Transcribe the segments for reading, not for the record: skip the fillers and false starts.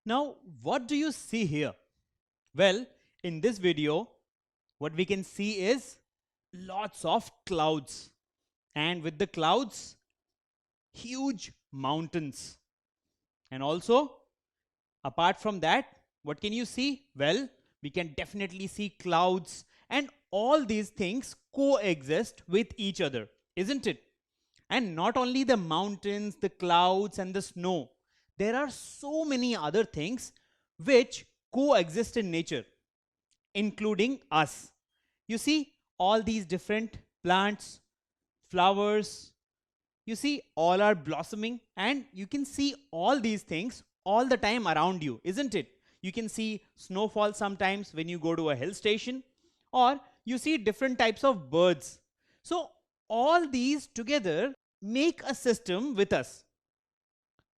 Now, what do you see here? Well, in this video, what we can see is lots of clouds, and with the clouds, huge mountains. And also, apart from that, what can you see? Well, we can definitely see clouds, and all these things coexist with each other, isn't it? And not only the mountains, the clouds, and the snow, there are so many other things which coexist in nature, including us. You see, all these different plants, flowers, you see, all are blossoming, and you can see all these things all the time around you, isn't it? You can see snowfall sometimes when you go to a hill station, or you see different types of birds. So, all these together make a system with us.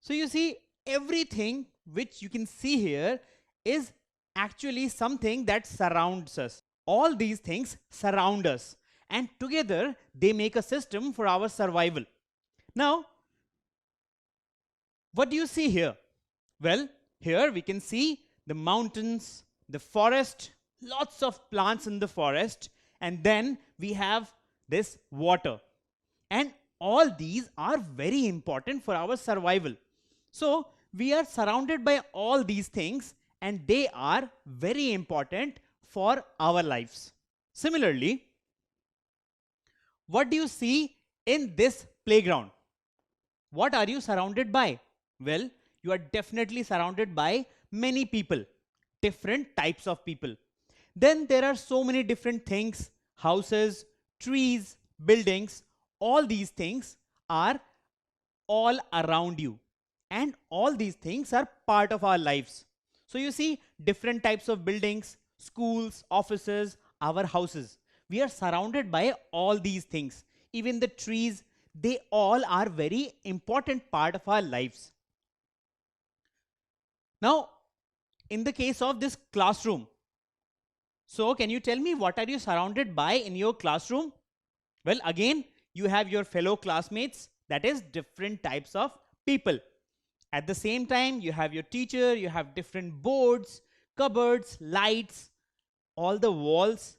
So, you see, everything which you can see here is actually something that surrounds us. All these things surround us, and together they make a system for our survival. Now, what do you see here? Well, here we can see the mountains, the forest, lots of plants in the forest, and then we have this water. And all these are very important for our survival. So, we are surrounded by all these things, and they are very important for our lives. Similarly, what do you see in this playground? What are you surrounded by? Well, you are definitely surrounded by many people, different types of people. Then there are so many different things, houses, trees, buildings, all these things are all around you. And all these things are part of our lives. So you see different types of buildings, schools, offices, our houses. We are surrounded by all these things. Even the trees, they all are very important part of our lives. Now, in the case of this classroom, so can you tell me what are you surrounded by in your classroom? Well, again, you have your fellow classmates, that is different types of people. At the same time, you have your teacher, you have different boards, cupboards, lights, all the walls.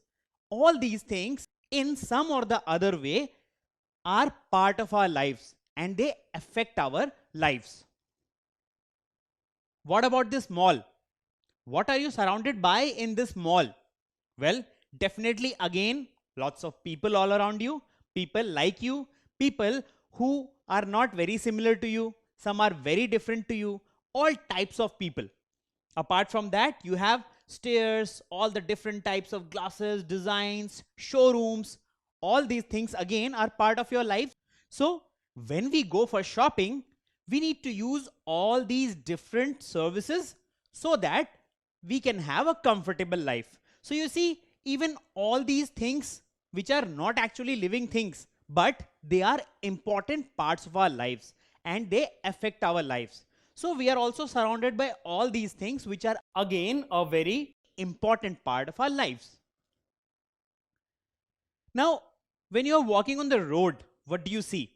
All these things in some or the other way are part of our lives, and they affect our lives. What about this mall? What are you surrounded by in this mall? Well, definitely again, lots of people all around you, people like you, people who are not very similar to you, some are very different to you, all types of people. Apart from that, you have stairs, all the different types of glasses, designs, showrooms, all these things again are part of your life. So, when we go for shopping, we need to use all these different services so that we can have a comfortable life. So you see, even all these things which are not actually living things, but they are important parts of our lives and they affect our lives. So we are also surrounded by all these things which are again a very important part of our lives. Now, when you are walking on the road, what do you see?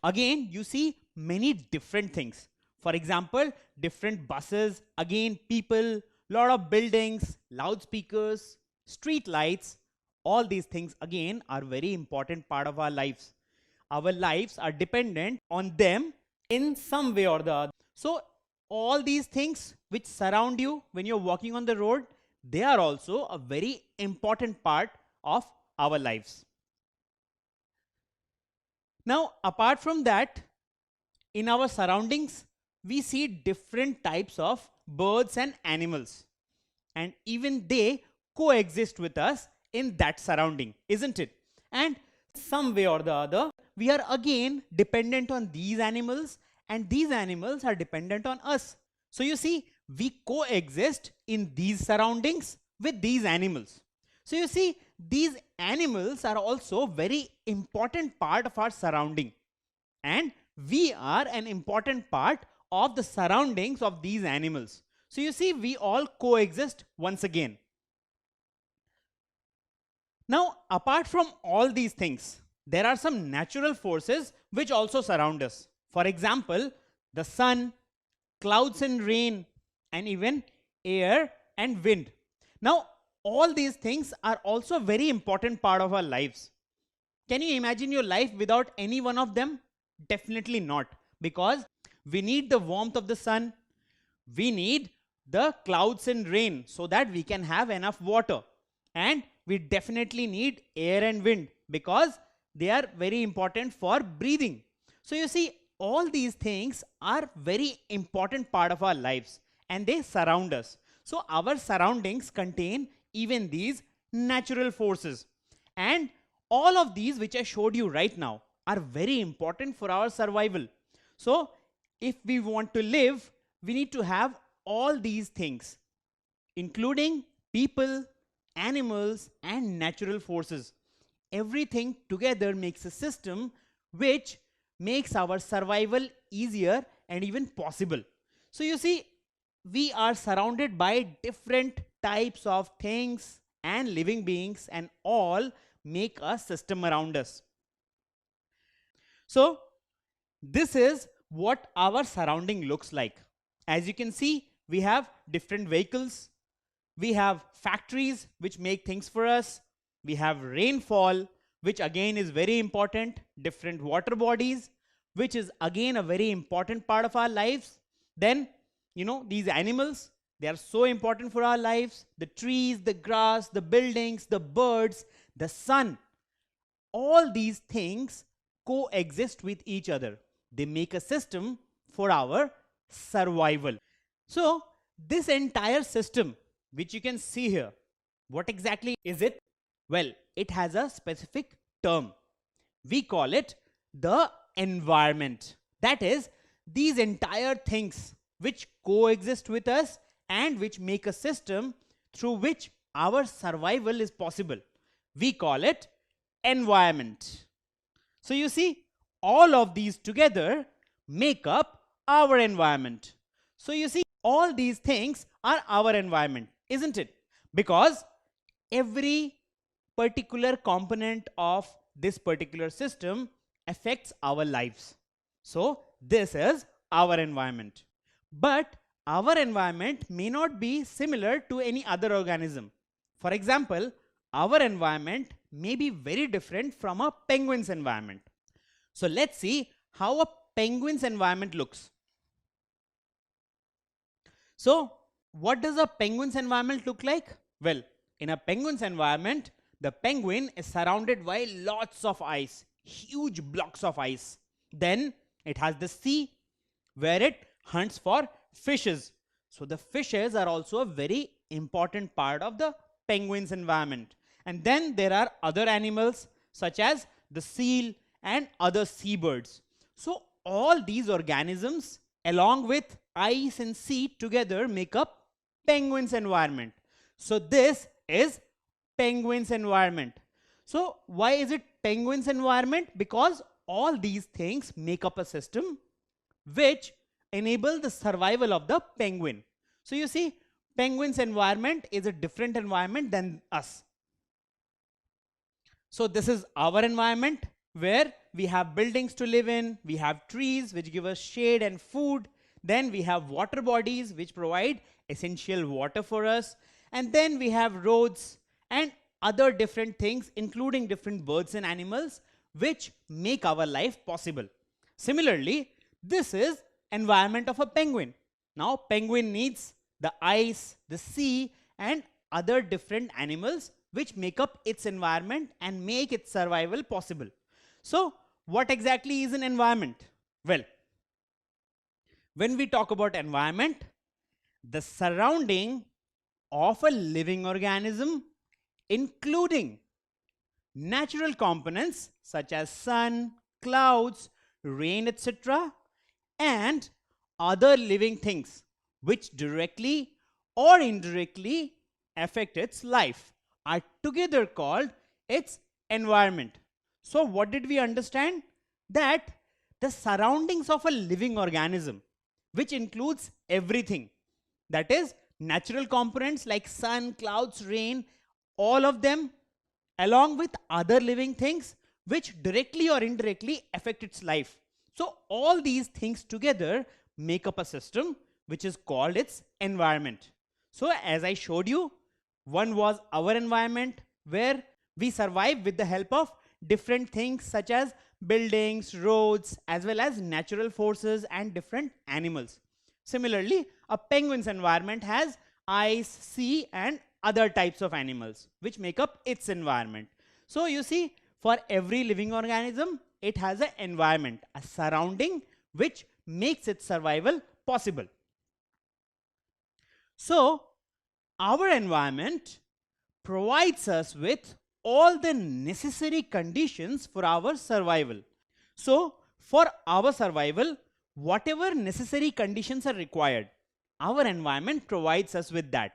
Again, you see many different things. For example, different buses, again, people, lot of buildings, loudspeakers, street lights, all these things again are very important part of our lives. Our lives are dependent on them in some way or the other. So all these things which surround you when you're walking on the road, they are also a very important part of our lives. Now, apart from that, in our surroundings, we see different types of birds and animals. And even they coexist with us in that surrounding, isn't it? And some way or the other, we are again dependent on these animals, and these animals are dependent on us. So you see, we coexist in these surroundings with these animals. So you see, these animals are also very important part of our surrounding, and we are an important part of the surroundings of these animals. So you see, we all coexist once again. Now, apart from all these things, there are some natural forces which also surround us. For example, the sun, clouds and rain, and even air and wind. Now, all these things are also a very important part of our lives. Can you imagine your life without any one of them? Definitely not, because we need the warmth of the sun, we need the clouds and rain so that we can have enough water, and we definitely need air and wind because they are very important for breathing. So you see, all these things are very important part of our lives and they surround us. So our surroundings contain even these natural forces, and all of these which I showed you right now are very important for our survival. So if we want to live, we need to have all these things, including people, animals, and natural forces. Everything together makes a system which makes our survival easier and even possible. So you see, we are surrounded by different types of things and living beings, and all make a system around us. So this is what our surrounding looks like. As you can see, we have different vehicles, we have factories which make things for us, we have rainfall, which again is very important, different water bodies, which is again a very important part of our lives. Then, these animals, they are so important for our lives, the trees, the grass, the buildings, the birds, the sun. All these things coexist with each other. They make a system for our survival. So this entire system, which you can see here, what exactly is it? Well, it has a specific term. We call it the environment. That is, these entire things which coexist with us and which make a system through which our survival is possible. We call it environment. So you see, all of these together make up our environment. So you see, all these things are our environment, isn't it? Because every particular component of this particular system affects our lives. So this is our environment. But our environment may not be similar to any other organism. For example, our environment may be very different from a penguin's environment. So let's see how a penguin's environment looks. So what does a penguin's environment look like? Well, in a penguin's environment, the penguin is surrounded by lots of ice, huge blocks of ice. Then it has the sea where it hunts for fishes. So the fishes are also a very important part of the penguin's environment. And then there are other animals such as the seal and other seabirds. So all these organisms along with ice and sea together make up penguin's environment. So this is penguin's environment. So why is it penguin's environment? Because all these things make up a system which enable the survival of the penguin. So you see, penguin's environment is a different environment than us. So this is our environment where we have buildings to live in, we have trees which give us shade and food, then we have water bodies which provide essential water for us, and then we have roads and other different things including different birds and animals which make our life possible. Similarly, this is environment of a penguin. Now penguin needs the ice, the sea and other different animals which make up its environment and make its survival possible. So what exactly is an environment? Well, when we talk about environment, the surrounding of a living organism including natural components such as sun, clouds, rain, etc. and other living things which directly or indirectly affect its life are together called its environment. So what did we understand? That the surroundings of a living organism, which includes everything, that is natural components like sun, clouds, rain, all of them along with other living things which directly or indirectly affect its life. So all these things together make up a system which is called its environment. So as I showed you, one was our environment where we survive with the help of different things such as buildings, roads, as well as natural forces and different animals. Similarly, a penguin's environment has ice, sea, and other types of animals which make up its environment. So you see, for every living organism, it has an environment, a surrounding which makes its survival possible. So our environment provides us with all the necessary conditions for our survival. So for our survival, whatever necessary conditions are required, our environment provides us with that.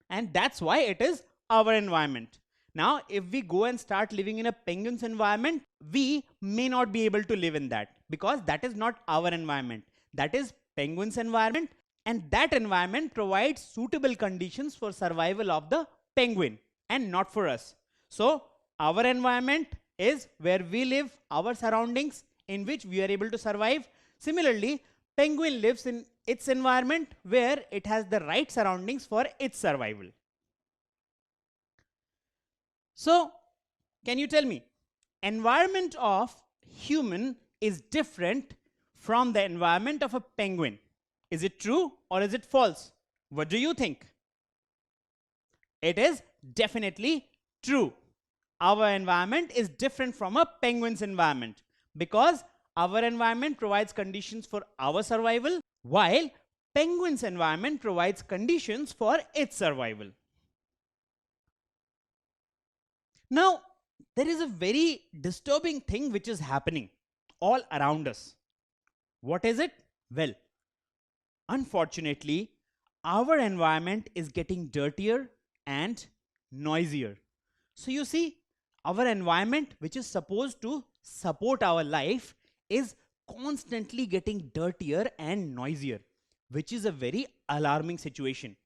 And that's why it is our environment. Now, if we go and start living in a penguin's environment, we may not be able to live in that because that is not our environment. That is penguin's environment, and that environment provides suitable conditions for survival of the penguin and not for us. So our environment is where we live, our surroundings in which we are able to survive. Similarly, penguin lives in its environment where it has the right surroundings for its survival. So can you tell me, environment of human is different from the environment of a penguin? Is it true or is it false? What do you think? It is definitely true. Our environment is different from a penguin's environment because our environment provides conditions for our survival, while penguin's environment provides conditions for its survival. Now, there is a very disturbing thing which is happening all around us. What is it? Well, unfortunately, our environment is getting dirtier and noisier. So you see, our environment, which is supposed to support our life, is constantly getting dirtier and noisier, which is a very alarming situation.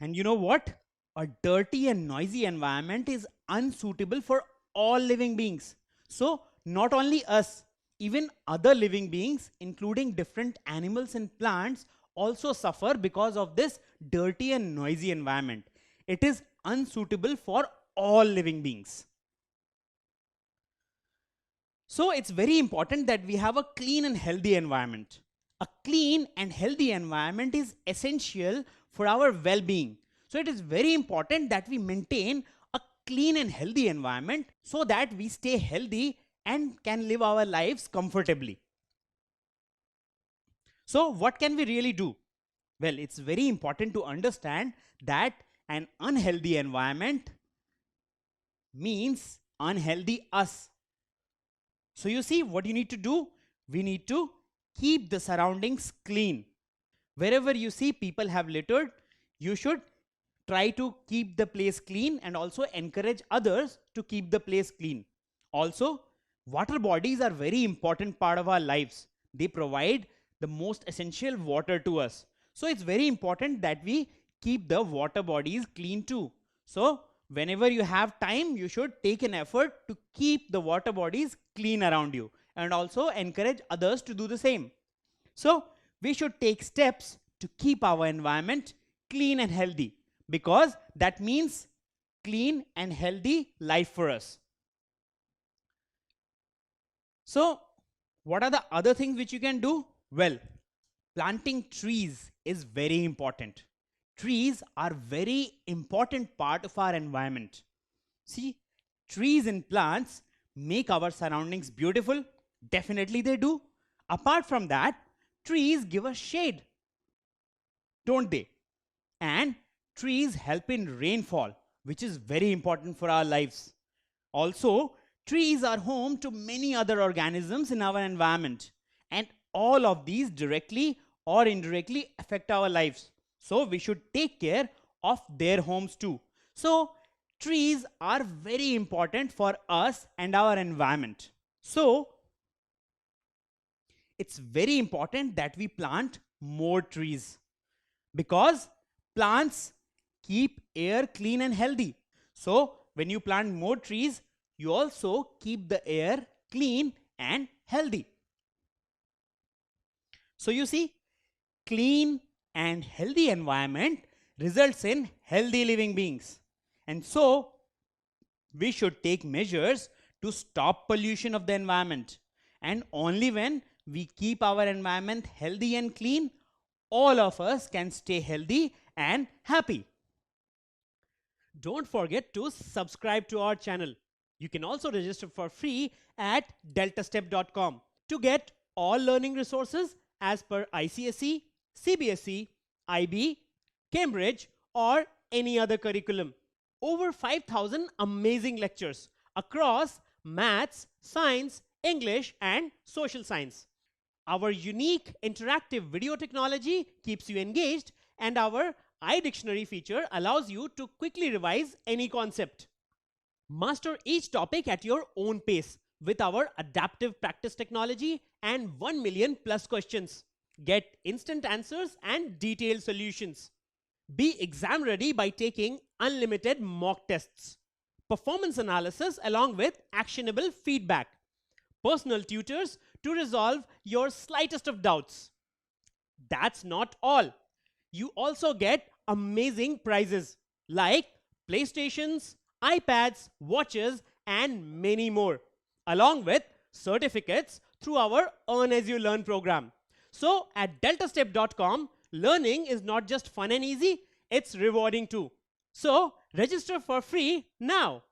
And you know what? A dirty and noisy environment is unsuitable for all living beings. So not only us, even other living beings, including different animals and plants, also suffer because of this dirty and noisy environment. It is unsuitable for all living beings. So it's very important that we have a clean and healthy environment. A clean and healthy environment is essential for our well-being. So it is very important that we maintain a clean and healthy environment so that we stay healthy and can live our lives comfortably. So what can we really do? Well, it's very important to understand that an unhealthy environment means unhealthy us. So you see what you need to do? We need to keep the surroundings clean. Wherever you see people have littered, you should try to keep the place clean and also encourage others to keep the place clean. Also, water bodies are very important part of our lives. They provide the most essential water to us. So it's very important that we keep the water bodies clean too. So whenever you have time, you should take an effort to keep the water bodies clean around you and also encourage others to do the same. So we should take steps to keep our environment clean and healthy, because that means clean and healthy life for us. So what are the other things which you can do? Well, planting trees is very important. Trees are very important part of our environment. See, trees and plants make our surroundings beautiful. Definitely they do. Apart from that, trees give us shade, don't they? And trees help in rainfall, which is very important for our lives. Also, trees are home to many other organisms in our environment, and all of these directly or indirectly affect our lives. So we should take care of their homes too. So trees are very important for us and our environment. So it's very important that we plant more trees, because plants keep air clean and healthy. So when you plant more trees, you also keep the air clean and healthy. So you see, clean and healthy environment results in healthy living beings. And so we should take measures to stop pollution of the environment. And only when we keep our environment healthy and clean, all of us can stay healthy and happy. Don't forget to subscribe to our channel. You can also register for free at deltastep.com to get all learning resources as per ICSE, CBSE, IB, Cambridge, or any other curriculum. Over 5,000 amazing lectures across maths, science, English, and social science. Our unique interactive video technology keeps you engaged, and our iDictionary feature allows you to quickly revise any concept. Master each topic at your own pace with our adaptive practice technology and 1 million plus questions. Get instant answers and detailed solutions. Be exam ready by taking unlimited mock tests, performance analysis along with actionable feedback, personal tutors to resolve your slightest of doubts. That's not all. You also get amazing prizes like PlayStations, iPads, watches, and many more, along with certificates through our Earn As You Learn program. So at deltastep.com, learning is not just fun and easy, it's rewarding too. So register for free now.